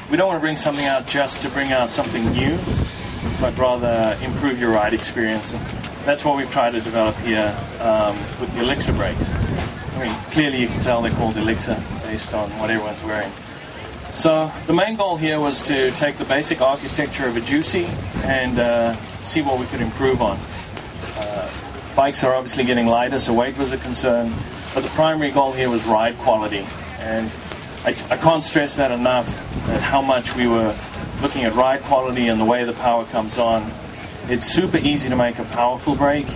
we don't want to bring something out just to bring out something new, but rather improve your ride experience. And that's what we've tried to develop here with the Elixir brakes. I mean, clearly you can tell they're called Elixir based on what everyone's wearing. So the main goal here was to take the basic architecture of a Juicy and see what we could improve on. Bikes are obviously getting lighter, so weight was a concern, but the primary goal here was ride quality. And I can't stress that enough, that how much we were looking at ride quality and the way the power comes on. It's super easy to make a powerful brake.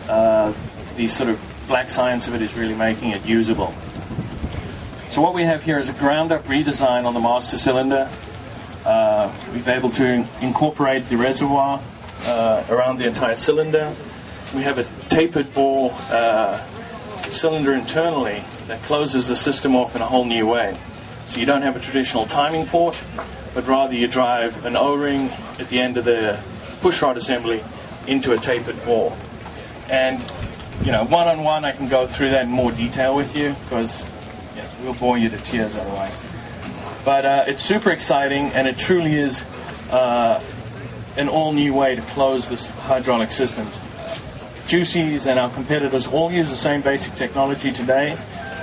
The sort of black science of it is really making it usable. So what we have here is a ground-up redesign on the master cylinder. We've been able to incorporate the reservoir around the entire cylinder. We have a tapered bore cylinder internally that closes the system off in a whole new way. So you don't have a traditional timing port, but rather you drive an O-ring at the end of the pushrod assembly into a tapered bore. And, you know, one-on-one I can go through that in more detail with you, because we'll bore you to tears otherwise. But it's super exciting, and it truly is an all-new way to close this hydraulic system. Juicy's and our competitors all use the same basic technology today,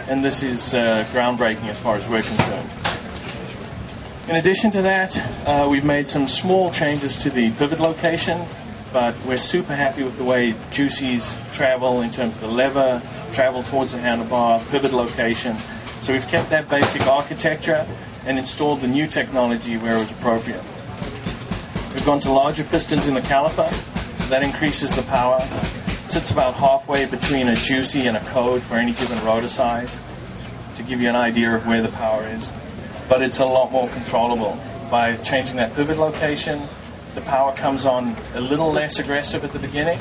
and this is groundbreaking as far as we're concerned. In addition to that, we've made some small changes to the pivot location, but we're super happy with the way Juicy's travel in terms of the lever, travel towards the handlebar, pivot location. So we've kept that basic architecture and installed the new technology where it was appropriate. We've gone to larger pistons in the caliper, so that increases the power. It sits about halfway between a Juicy and a Code for any given rotor size, to give you an idea of where the power is. But it's a lot more controllable. By changing that pivot location, the power comes on a little less aggressive at the beginning,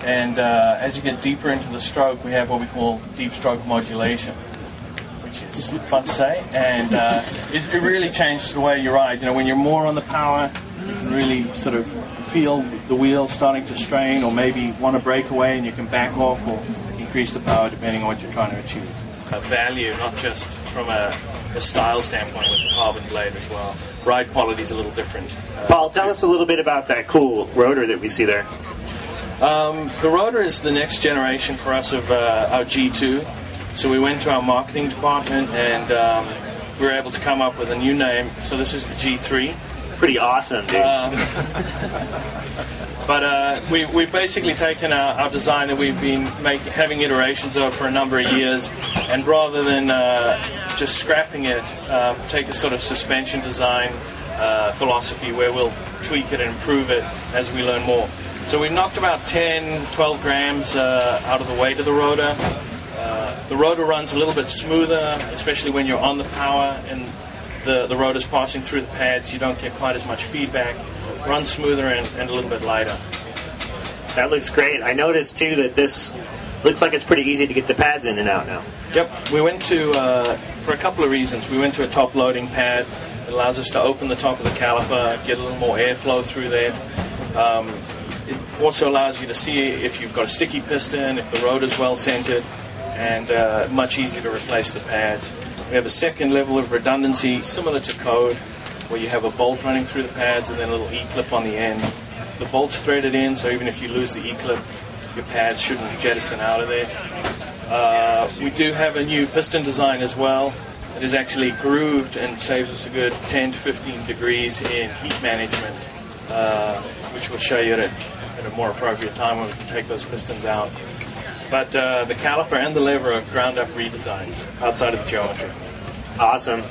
and as you get deeper into the stroke, we have what we call deep stroke modulation, which is fun to say, and it really changes the way you ride. You know, when you're more on the power, you can really sort of feel the wheels starting to strain, or maybe want to break away and you can back off or increase the power depending on what you're trying to achieve. Value, not just from a style standpoint with the carbon blade as well. Ride quality is a little different. Paul, tell us a little bit about that cool rotor that we see there. The rotor is the next generation for us of our G2. So we went to our marketing department and we were able to come up with a new name. So this is the G3. Pretty awesome, dude. But we've basically taken our design that we've been having iterations of for a number of years, and rather than just scrapping it, take a sort of suspension design philosophy where we'll tweak it and improve it as we learn more. So we knocked about 10, 12 grams out of the weight of the rotor. The rotor runs a little bit smoother, especially when you're on the power and the rotor's passing through the pads. You don't get quite as much feedback. Runs smoother and a little bit lighter. That looks great. I noticed too that this looks like it's pretty easy to get the pads in and out now. Yep, we went to, for a couple of reasons, we went to a top loading pad. It allows us to open the top of the caliper, get a little more airflow through there. It also allows you to see if you've got a sticky piston, if the rotor's well centered, and much easier to replace the pads. We have a second level of redundancy, similar to Code, where you have a bolt running through the pads and then a little E-clip on the end. The bolt's threaded in, so even if you lose the E-clip, your pads shouldn't jettison out of there. We do have a new piston design as well. It is actually grooved and saves us a good 10 to 15 degrees in heat management, which we'll show you at a more appropriate time when we can take those pistons out. But the caliper and the lever are ground-up redesigns outside of the geometry. Awesome.